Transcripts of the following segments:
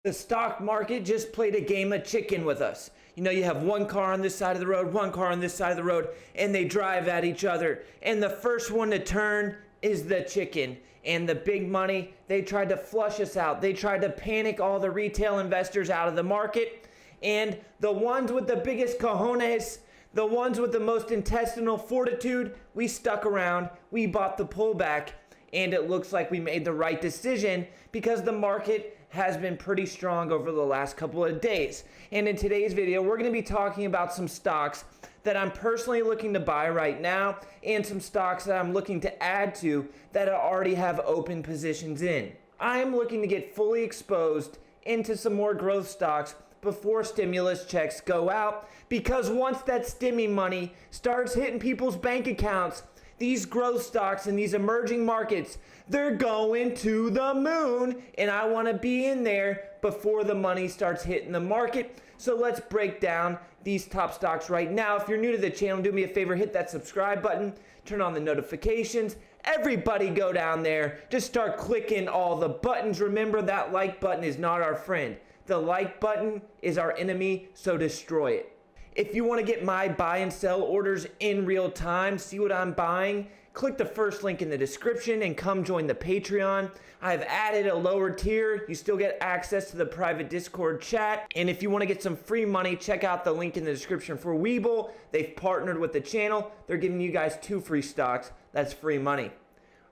The stock market just played a game of chicken with us. You know, you have one car on this side of the road, one car on this side of the road, and they drive at each other. And the first one to turn is the chicken. And the big money, they tried to flush us out. They tried to panic all the retail investors out of the market. And the ones with the biggest cojones, the ones with the most intestinal fortitude, we stuck around, we bought the pullback, and it looks like we made the right decision because the market has been pretty strong over the last couple of days. And in today's video, we're going to be talking about some stocks that I'm personally looking to buy right now and some stocks that I'm looking to add to that I already have open positions in. I'm looking to get fully exposed into some more growth stocks before stimulus checks go out, because once that stimmy money starts hitting people's bank accounts, these growth stocks in these emerging markets, they're going to the moon, and I want to be in there before the money starts hitting the market. So let's break down these top stocks right now. If you're new to the channel, do me a favor, hit that subscribe button, turn on the notifications. Everybody go down there, just start clicking all the buttons. Remember, that like button is not our friend. The like button is our enemy, so destroy it. If you want to get my buy and sell orders in real time, see what I'm buying, click the first link in the description and come join the Patreon. I've added a lower tier. You still get access to the private Discord chat. And if you want to get some free money, check out the link in the description for Webull. They've partnered with the channel. They're giving you guys 2 free stocks. That's free money.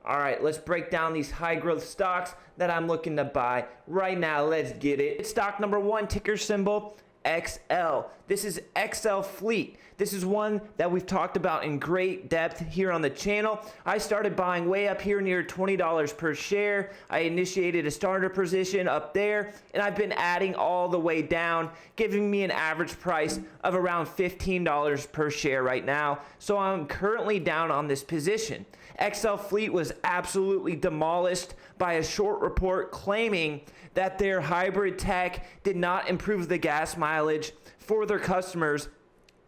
All right, let's break down these high growth stocks that I'm looking to buy right now. Let's get it. Stock number 1, ticker symbol XL. This is XL Fleet. This is one that we've talked about in great depth here on the channel. I started buying way up here near $20 per share. I initiated a starter position up there, and I've been adding all the way down, giving me an average price of around $15 per share right now. So I'm currently down on this position. XL Fleet was absolutely demolished by a short report claiming that their hybrid tech did not improve the gas mileage for their customers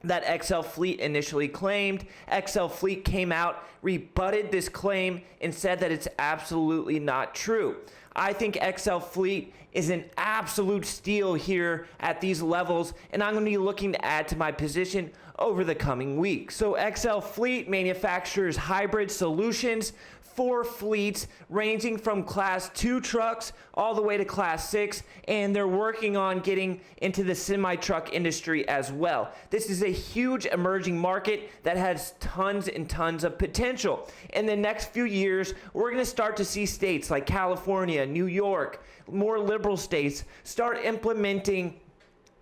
that XL Fleet initially claimed. XL Fleet came out, rebutted this claim, and said that it's absolutely not true. I think XL Fleet is an absolute steal here at these levels, and I'm going to be looking to add to my position over the coming weeks. So XL Fleet manufactures hybrid solutions for fleets ranging from class 2 trucks all the way to class 6, and they're working on getting into the semi-truck industry as well. This is a huge emerging market that has tons and tons of potential. In the next few years, we're going to start to see states like California, New York, more liberal states start implementing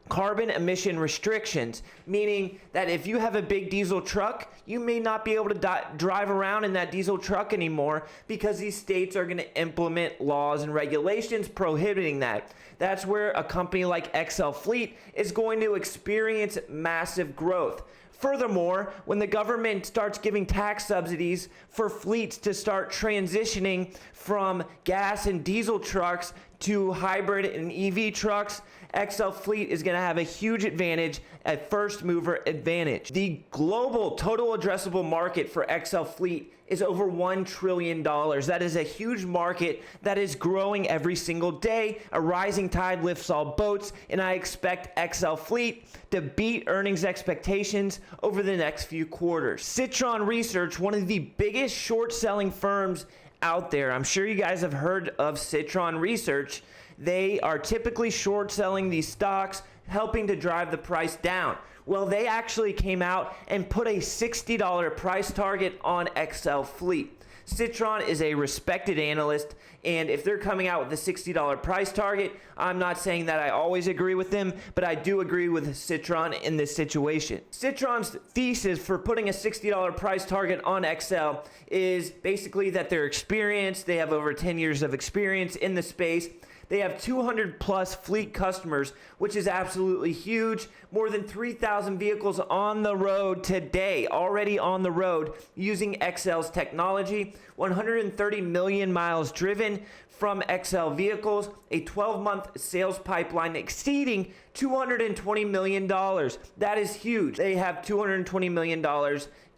carbon emission restrictions, meaning that if you have a big diesel truck, you may not be able to drive around in that diesel truck anymore because these states are going to implement laws and regulations prohibiting that. That's where a company like XL Fleet is going to experience massive growth. Furthermore, when the government starts giving tax subsidies for fleets to start transitioning from gas and diesel trucks to hybrid and EV trucks, XL Fleet is going to have a huge advantage, a first mover advantage. The global total addressable market for XL Fleet is over $1 trillion. That is a huge market that is growing every single day. A rising tide lifts all boats, and I expect XL Fleet to beat earnings expectations over the next few quarters. Citron Research, one of the biggest short selling firms out there. I'm sure you guys have heard of Citron Research. They are typically short selling these stocks, helping to drive the price down. Well, they actually came out and put a $60 price target on XL Fleet. Citron is a respected analyst, and if they're coming out with a $60 price target, I'm not saying that I always agree with them, but I do agree with Citron in this situation. Citron's thesis for putting a $60 price target on XL is basically that they're experienced, they have over 10 years of experience in the space. They have 200 plus fleet customers, which is absolutely huge. More than 3,000 vehicles on the road today, already on the road using XL's technology. 130 million miles driven from XL vehicles, a 12-month sales pipeline exceeding $220 million. That is huge. They have $220 million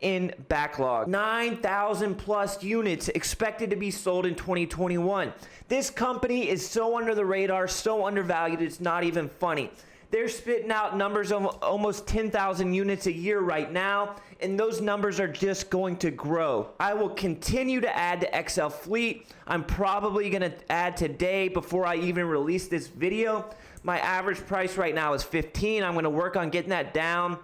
in backlog. 9,000 plus units expected to be sold in 2021. This company is so under the radar, so undervalued, it's not even funny. They're spitting out numbers of almost 10,000 units a year right now, and those numbers are just going to grow. I will continue to add to XL Fleet. I'm probably going to add today before I even release this video. My average price right now is $15. I'm going to work on getting that down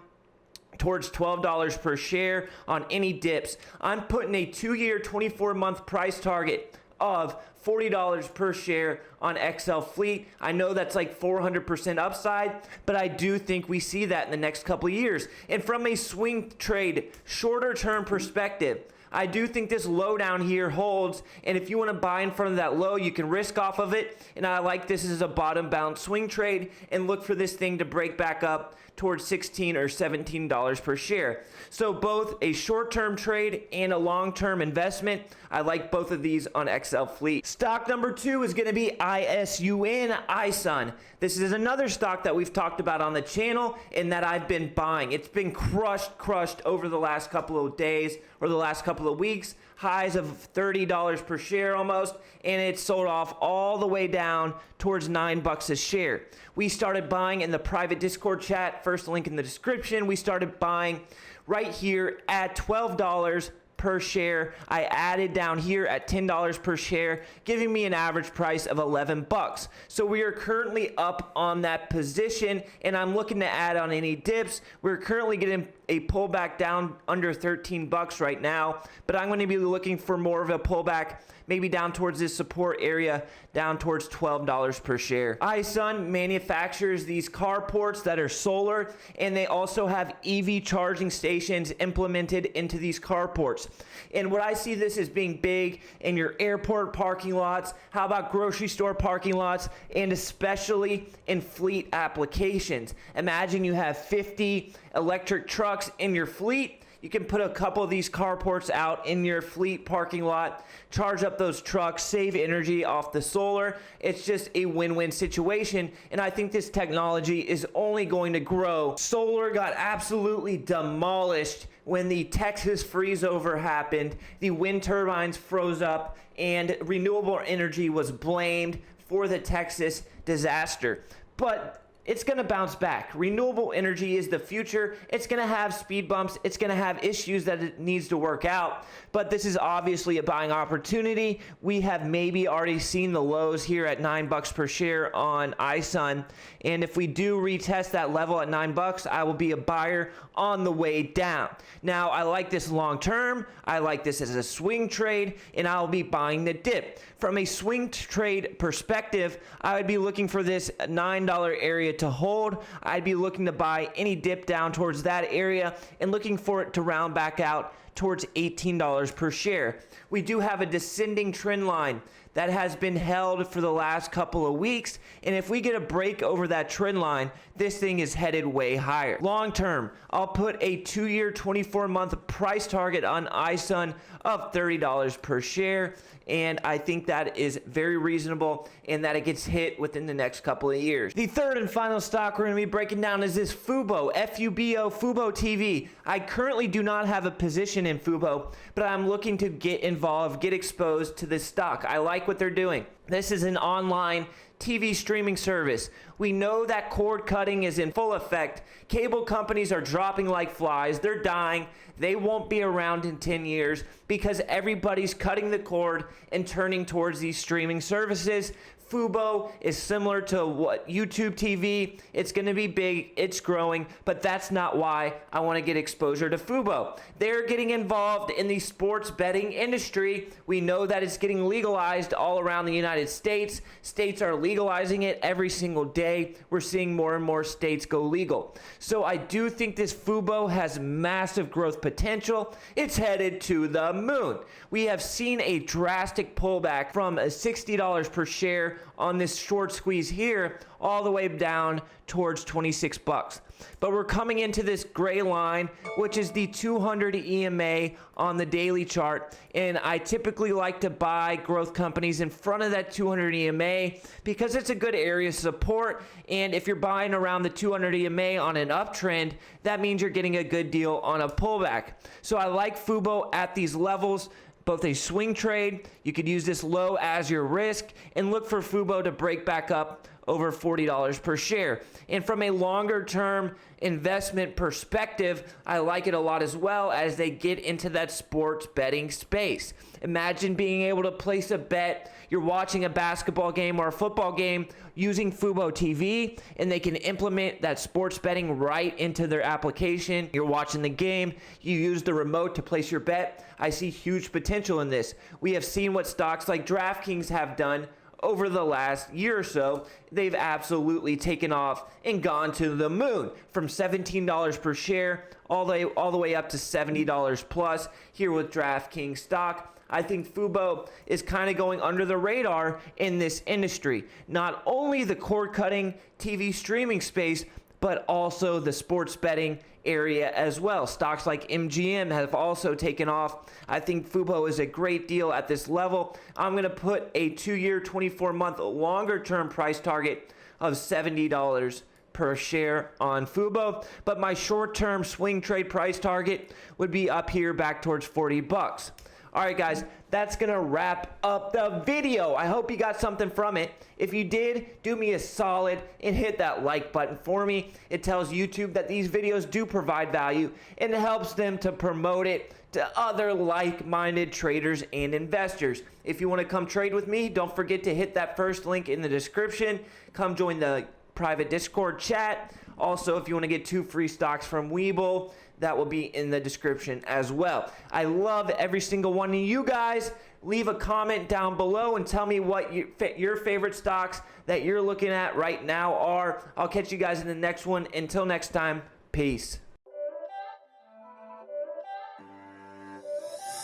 towards $12 per share on any dips. I'm putting a 2-year, 24-month price target of $40 per share on XL Fleet. I know that's like 400% upside, but I do think we see that in the next couple of years. And from a swing trade, shorter term perspective, I do think this low down here holds, and if you want to buy in front of that low, you can risk off of it. And I like this as a bottom bound swing trade and look for this thing to break back up towards $16 or $17 per share. So both a short-term trade and a long-term investment. I like both of these on XL Fleet. Stock number 2 is going to be ISUN. This is another stock that we've talked about on the channel and that I've been buying. It's been crushed over the last couple of days or the last couple of weeks. Highs of $30 per share almost, and it sold off all the way down towards $9 a share. We started buying in the private Discord chat, first link in the description. We started buying right here at $12 per share. I added down here at $10 per share, giving me an average price of $11. So we are currently up on that position, and I'm looking to add on any dips. We're currently getting a pullback down under $13 right now, but I'm going to be looking for more of a pullback, maybe down towards this support area, down towards $12 per share. ISUN manufactures these carports that are solar, and they also have EV charging stations implemented into these carports. And what I see this as being big in your airport parking lots, how about grocery store parking lots, and especially in fleet applications. Imagine you have 50 electric trucks in your fleet. You can put a couple of these carports out in your fleet parking lot, charge up those trucks, save energy off the solar. It's just a win-win situation, and I think this technology is only going to grow. Solar got absolutely demolished when the Texas freeze-over happened. The wind turbines froze up, and renewable energy was blamed for the Texas disaster. But it's going to bounce back. Renewable energy is the future. It's going to have speed bumps. It's going to have issues that it needs to work out. But this is obviously a buying opportunity. We have maybe already seen the lows here at $9 per share on ISUN. And if we do retest that level at $9, I will be a buyer on the way down. Now, I like this long term. I like this as a swing trade, and I'll be buying the dip. From a swing trade perspective, I would be looking for this $9 area to hold. I'd be looking to buy any dip down towards that area and looking for it to round back out towards $18 per share. We do have a descending trend line that has been held for the last couple of weeks, and if we get a break over that trend line, this thing is headed way higher. Long term, I'll put a 2-year, 24-month price target on ISUN of $30 per share, and I think that is very reasonable and that it gets hit within the next couple of years. The third and final stock we're going to be breaking down is this FUBO, F-U-B-O, FUBO TV. I currently do not have a position in FUBO, but I'm looking to get involved, get exposed to this stock. I like what they're doing. This is an online TV streaming service. We know that cord cutting is in full effect. Cable companies are dropping like flies. They're dying. They won't be around in 10 years because everybody's cutting the cord and turning towards these streaming services. FUBO is similar to what YouTube TV. It's going to be big. It's growing, but that's not why I want to get exposure to FUBO. They're getting involved in the sports betting industry. We know that it's getting legalized all around the United States. States are legalizing it every single day. We're seeing more and more states go legal. So I do think this FUBO has massive growth potential. It's headed to the moon. We have seen a drastic pullback from $60 per share on this short squeeze here, all the way down towards 26 bucks. But we're coming into this gray line, which is the 200 EMA on the daily chart. And I typically like to buy growth companies in front of that 200 EMA because it's a good area of support. And if you're buying around the 200 EMA on an uptrend, that means you're getting a good deal on a pullback. So I like FUBO at these levels. Both a swing trade, you could use this low as your risk, and look for FUBO to break back up over $40 per share. And from a longer term investment perspective, I like it a lot as well as they get into that sports betting space. Imagine being able to place a bet. You're watching a basketball game or a football game using FUBO TV, and they can implement that sports betting right into their application. You're watching the game, you use the remote to place your bet. I see huge potential in this. We have seen what stocks like DraftKings have done over the last year or so. They've absolutely taken off and gone to the moon, from $17 per share all the way up to $70 plus here with DraftKings stock. I think FUBO is kind of going under the radar in this industry. Not only the cord-cutting TV streaming space, but also the sports betting area as well. Stocks like MGM have also taken off. I think FUBO is a great deal at this level. I'm going to put a 2-year, 24-month longer term price target of $70 per share on FUBO, but my short-term swing trade price target would be up here back towards 40 bucks. All right, guys, that's going to wrap up the video. I hope you got something from it. If you did, do me a solid and hit that like button for me. It tells YouTube that these videos do provide value, and it helps them to promote it to other like-minded traders and investors. If you want to come trade with me, don't forget to hit that first link in the description. Come join the private Discord chat. Also, if you want to get 2 free stocks from Webull, that will be in the description as well. I love every single one of you guys. Leave a comment down below and tell me what your favorite stocks that you're looking at right now are. I'll catch you guys in the next one. Until next time, peace.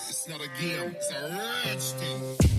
It's not a game, it's a rich thing.